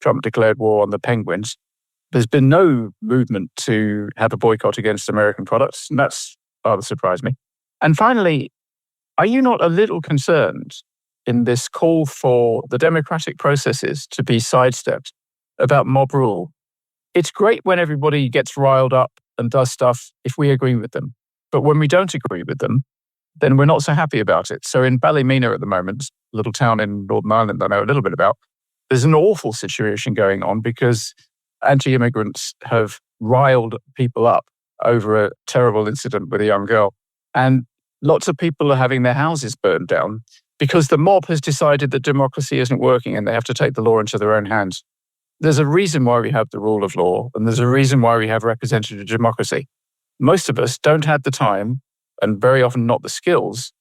Trump declared war on the penguins. There's been no movement to have a boycott against American products, and that's rather surprised me. And finally, are you not a little concerned in this call for the democratic processes to be sidestepped about mob rule? It's great when everybody gets riled up and does stuff if we agree with them. But when we don't agree with them, then we're not so happy about it. So in Ballymena at the moment, a little town in Northern Ireland I know a little bit about, there's an awful situation going on because anti-immigrants have riled people up over a terrible incident with a young girl. And lots of people are having their houses burned down because the mob has decided that democracy isn't working and they have to take the law into their own hands. There's a reason why we have the rule of law, and there's a reason why we have representative democracy. Most of us don't have the time, and very often not the skills,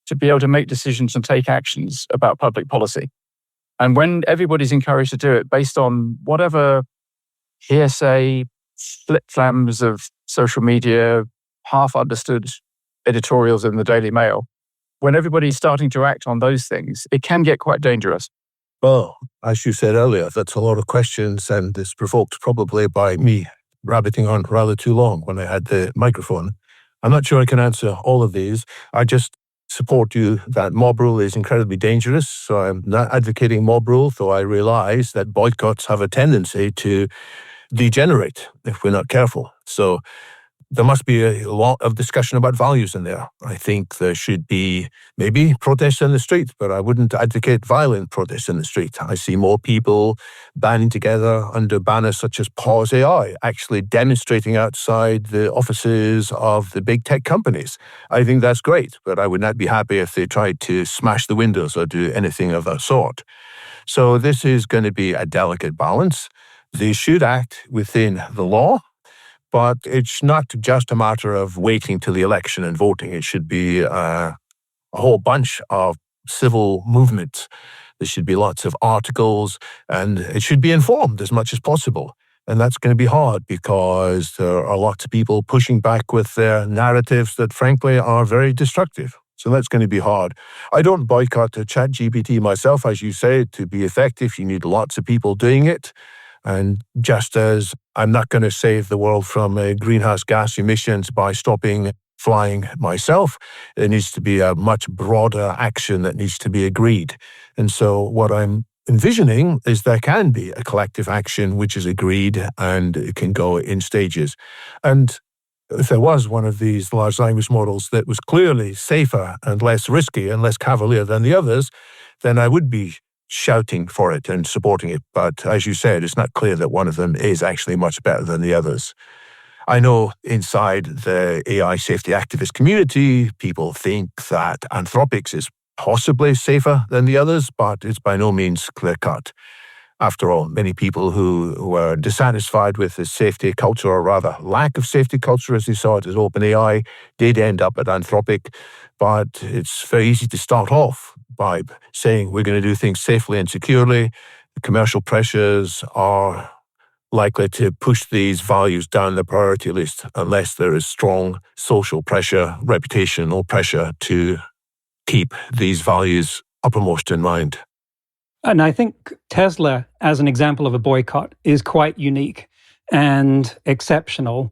to be able to make decisions and take actions about public policy. And when everybody's encouraged to do it based on whatever hearsay, flip-flams of social media, half-understood editorials in the Daily Mail, when everybody's starting to act on those things, it can get quite dangerous. Well, as you said earlier, that's a lot of questions, and it's provoked probably by me rabbiting on rather too long when I had the microphone. I'm not sure I can answer all of these. I just support you that mob rule is incredibly dangerous, so I'm not advocating mob rule, though I realize that boycotts have a tendency to degenerate if we're not careful. So there must be a lot of discussion about values in there. I think there should be maybe protests in the street, but I wouldn't advocate violent protests in the street. I see more people banding together under banners such as Pause AI, actually demonstrating outside the offices of the big tech companies. I think that's great, but I would not be happy if they tried to smash the windows or do anything of that sort. So this is going to be a delicate balance. They should act within the law, but it's not just a matter of waiting till the election and voting. It should be a whole bunch of civil movements. There should be lots of articles, and it should be informed as much as possible. And that's going to be hard because there are lots of people pushing back with their narratives that, frankly, are very destructive. So that's going to be hard. I don't boycott ChatGPT myself. As you say, to be effective, you need lots of people doing it. And just as I'm not going to save the world from greenhouse gas emissions by stopping flying myself, there needs to be a much broader action that needs to be agreed. And so what I'm envisioning is there can be a collective action which is agreed and it can go in stages. And if there was one of these large language models that was clearly safer and less risky and less cavalier than the others, then I would be shouting for it and supporting it. But as you said, it's not clear that one of them is actually much better than the others. I know inside the AI safety activist community, people think that Anthropix is possibly safer than the others, but it's by no means clear-cut. After all, many people who were dissatisfied with the safety culture, or rather lack of safety culture as they saw it as OpenAI, did end up at Anthropic. But it's very easy to start off by saying we're going to do things safely and securely. The commercial pressures are likely to push these values down the priority list unless there is strong social pressure, reputational pressure to keep these values uppermost in mind. And I think Tesla, as an example of a boycott, is quite unique and exceptional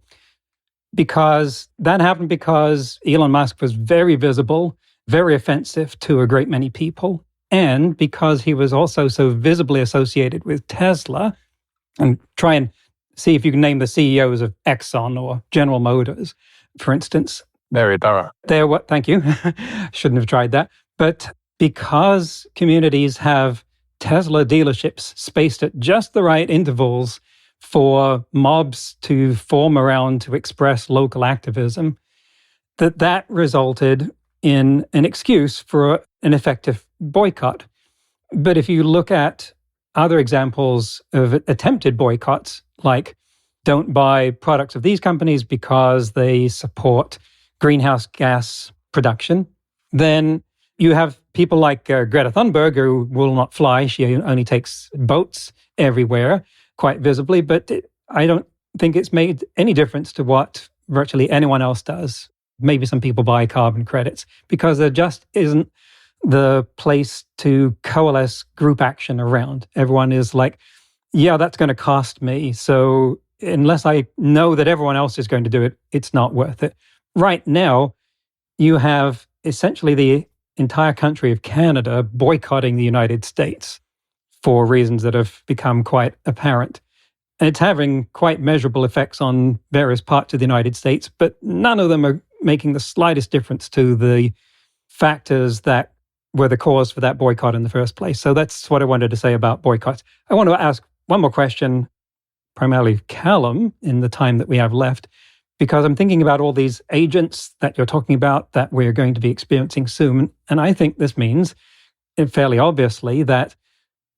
because that happened because Elon Musk was very visible, very offensive to a great many people, and because he was also so visibly associated with Tesla. And try and see if you can name the CEOs of Exxon or General Motors, for instance. Mary Barra. Thank you. Shouldn't have tried that. But because communities have Tesla dealerships spaced at just the right intervals for mobs to form around to express local activism, that resulted in an excuse for an effective boycott. But if you look at other examples of attempted boycotts, like don't buy products of these companies because they support greenhouse gas production, then you have people like Greta Thunberg, who will not fly. She only takes boats everywhere, quite visibly, but I don't think it's made any difference to what virtually anyone else does. Maybe some people buy carbon credits because there just isn't the place to coalesce group action around. Everyone is like, yeah, that's going to cost me. So unless I know that everyone else is going to do it, it's not worth it. Right now, you have essentially the entire country of Canada boycotting the United States for reasons that have become quite apparent. And it's having quite measurable effects on various parts of the United States, but none of them are making the slightest difference to the factors that were the cause for that boycott in the first place. So that's what I wanted to say about boycotts. I want to ask one more question, primarily Calum, in the time that we have left, because I'm thinking about all these agents that you're talking about that we're going to be experiencing soon. And I think this means, fairly obviously, that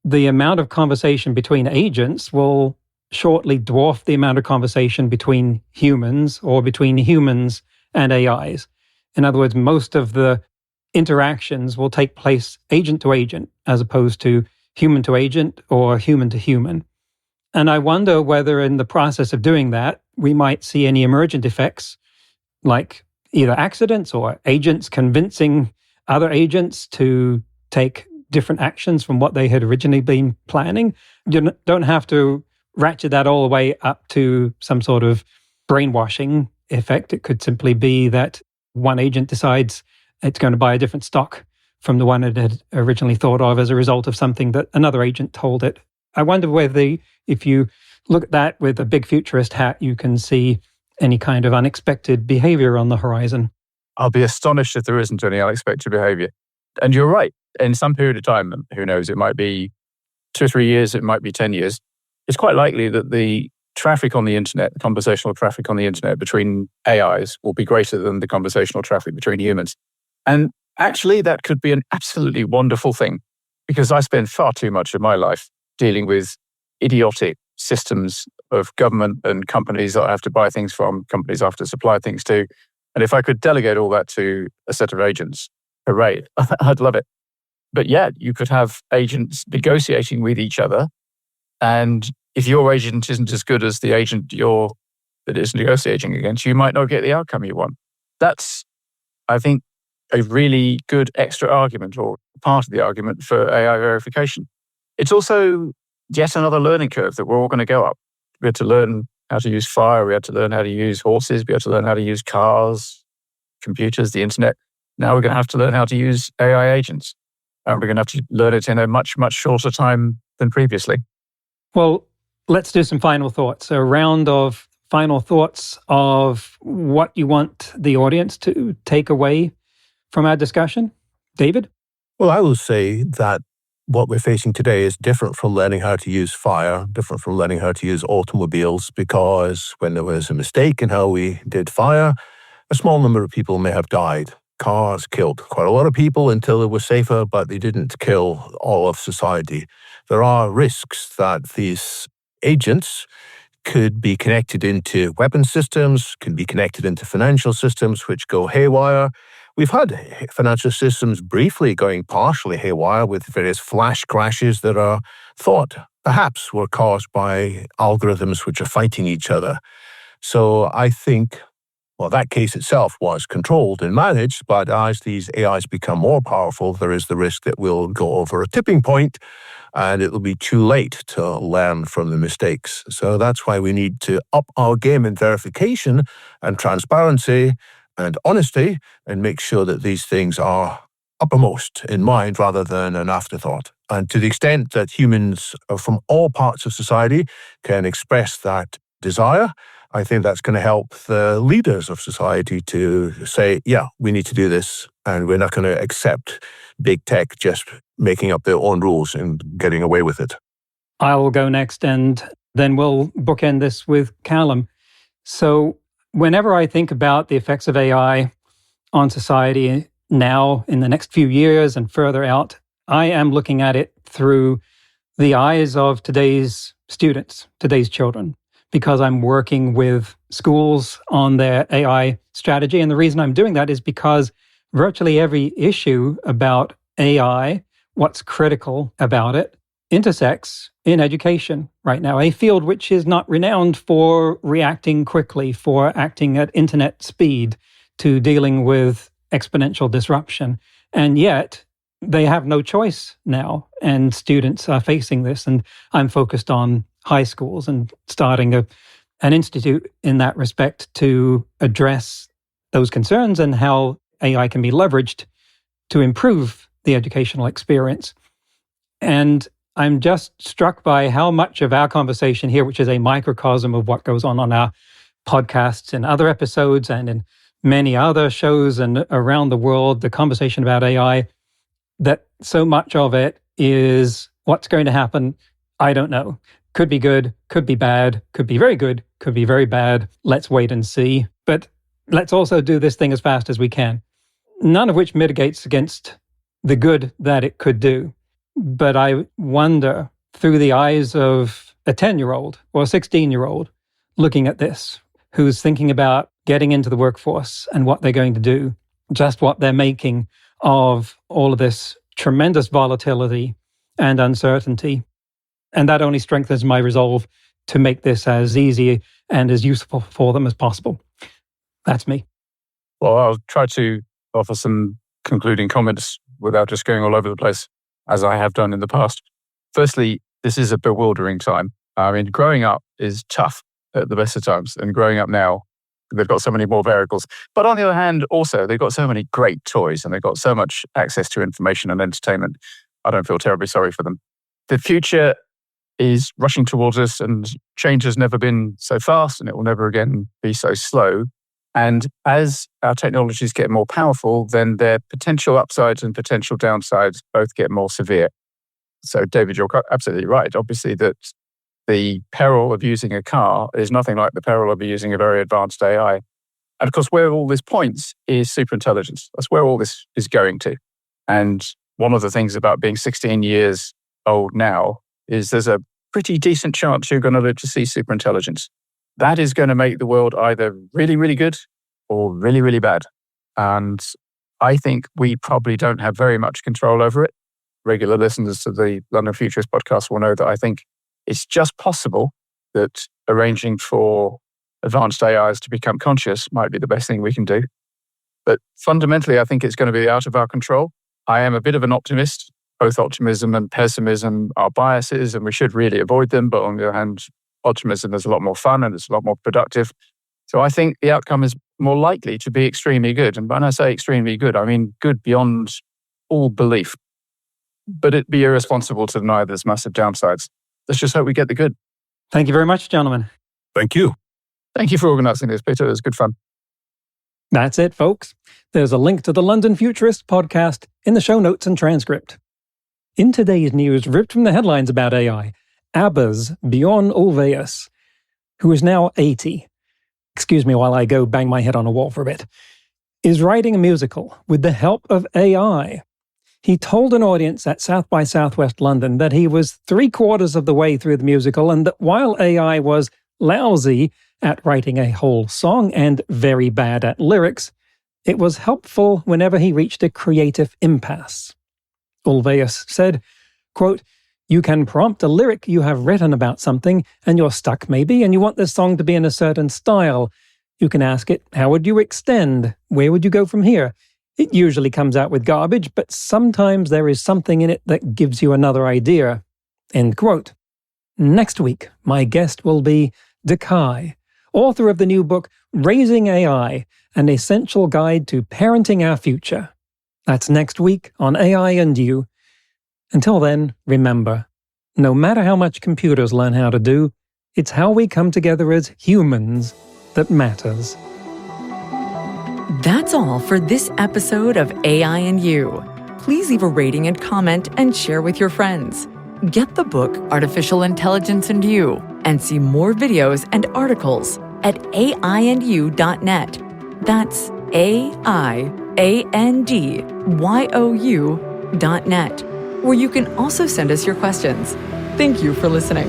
the amount of conversation between agents will shortly dwarf the amount of conversation between humans or between humans and AIs. In other words, most of the interactions will take place agent to agent as opposed to human to agent or human to human. And I wonder whether in the process of doing that, we might see any emergent effects like either accidents or agents convincing other agents to take different actions from what they had originally been planning. You don't have to ratchet that all the way up to some sort of brainwashing effect. It could simply be that one agent decides it's going to buy a different stock from the one it had originally thought of as a result of something that another agent told it. I wonder whether if you look at that with a big futurist hat, you can see any kind of unexpected behavior on the horizon. I'll be astonished if there isn't any unexpected behavior. And you're right. In some period of time, who knows, it might be 2 or 3 years, it might be 10 years. It's quite likely that the traffic on the internet, the conversational traffic on the internet between AIs will be greater than the conversational traffic between humans. And actually, that could be an absolutely wonderful thing, because I spend far too much of my life dealing with idiotic systems of government and companies that I have to buy things from, companies I have to supply things to. And if I could delegate all that to a set of agents, hooray, I'd love it. But yeah, you could have agents negotiating with each other. And if your agent isn't as good as the agent that is negotiating against, you might not get the outcome you want. That's, I think, a really good extra argument or part of the argument for AI verification. It's also yet another learning curve that we're all going to go up. We had to learn how to use fire. We had to learn how to use horses. We had to learn how to use cars, computers, the internet. Now we're going to have to learn how to use AI agents. And we're going to have to learn it in a much, much shorter time than previously. Well, let's do some final thoughts. A round of final thoughts of what you want the audience to take away from our discussion. David? Well, I will say that what we're facing today is different from learning how to use fire, different from learning how to use automobiles, because when there was a mistake in how we did fire, a small number of people may have died. Cars killed quite a lot of people until it was safer, but they didn't kill all of society. There are risks that these agents could be connected into weapon systems, can be connected into financial systems which go haywire. We've had financial systems briefly going partially haywire with various flash crashes that are thought perhaps were caused by algorithms which are fighting each other. So I think, well, that case itself was controlled and managed, but as these AIs become more powerful, there is the risk that we'll go over a tipping point and it will be too late to learn from the mistakes. So that's why we need to up our game in verification and transparency and honesty and make sure that these things are uppermost in mind rather than an afterthought. And to the extent that humans from all parts of society can express that desire, I think that's going to help the leaders of society to say, yeah, we need to do this, and we're not going to accept big tech just making up their own rules and getting away with it. I will go next, and then we'll bookend this with Calum. So whenever I think about the effects of AI on society now in the next few years and further out, I am looking at it through the eyes of today's students, today's children, because I'm working with schools on their AI strategy. And the reason I'm doing that is because virtually every issue about AI, what's critical about it, intersects in education right now, a field which is not renowned for reacting quickly, for acting at internet speed, to dealing with exponential disruption. And yet, they have no choice now, and students are facing this. And I'm focused on high schools and starting an institute in that respect to address those concerns and how AI can be leveraged to improve the educational experience. And I'm just struck by how much of our conversation here, which is a microcosm of what goes on our podcasts and other episodes and in many other shows and around the world, the conversation about AI, that so much of it is what's going to happen, I don't know. Could be good, could be bad, could be very good, could be very bad. Let's wait and see. But let's also do this thing as fast as we can. None of which mitigates against the good that it could do. But I wonder, through the eyes of a 10-year-old or a 16-year-old looking at this, who's thinking about getting into the workforce and what they're going to do, just what they're making of all of this tremendous volatility and uncertainty. And that only strengthens my resolve to make this as easy and as useful for them as possible. That's me. Well, I'll try to offer some concluding comments without just going all over the place, as I have done in the past. Firstly, this is a bewildering time. I mean, growing up is tough at the best of times, and growing up now, they've got so many more variables. But on the other hand, also, they've got so many great toys, and they've got so much access to information and entertainment. I don't feel terribly sorry for them. The future is rushing towards us, and change has never been so fast, and it will never again be so slow. And as our technologies get more powerful, then their potential upsides and potential downsides both get more severe. So, David, you're absolutely right. Obviously, that the peril of using a car is nothing like the peril of using a very advanced AI. And of course, where all this points is superintelligence. That's where all this is going to. And one of the things about being 16 years old now is there's a pretty decent chance you're going to live to see superintelligence. That is going to make the world either really, really good or really, really bad. And I think we probably don't have very much control over it. Regular listeners to the London Futurists podcast will know that I think it's just possible that arranging for advanced AIs to become conscious might be the best thing we can do. But fundamentally, I think it's going to be out of our control. I am a bit of an optimist. Both optimism and pessimism are biases, and we should really avoid them. But on the other hand, optimism is a lot more fun and it's a lot more productive. So I think the outcome is more likely to be extremely good. And when I say extremely good, I mean good beyond all belief. But it'd be irresponsible to deny there's massive downsides. Let's just hope we get the good. Thank you very much, gentlemen. Thank you. Thank you for organising this, Peter. It was good fun. That's it, folks. There's a link to the London Futurists podcast in the show notes and transcript. In today's news, ripped from the headlines about AI, ABBA's Bjorn Ulvaeus, who is now 80, excuse me while I go bang my head on a wall for a bit, is writing a musical with the help of AI. He told an audience at South by Southwest London that he was 3/4 of the way through the musical and that while AI was lousy at writing a whole song and very bad at lyrics, it was helpful whenever he reached a creative impasse. Ulvaeus said, quote, "You can prompt a lyric you have written about something, and you're stuck maybe, and you want this song to be in a certain style. You can ask it, how would you extend? Where would you go from here? It usually comes out with garbage, but sometimes there is something in it that gives you another idea." End quote. Next week, my guest will be Kai, author of the new book, Raising AI, An Essential Guide to Parenting Our Future. That's next week on AI and You. Until then, remember, no matter how much computers learn how to do, it's how we come together as humans that matters. That's all for this episode of AI and You. Please leave a rating and comment and share with your friends. Get the book Artificial Intelligence and You and see more videos and articles at aiandyou.net. That's aiandyou.net, where you can also send us your questions. Thank you for listening.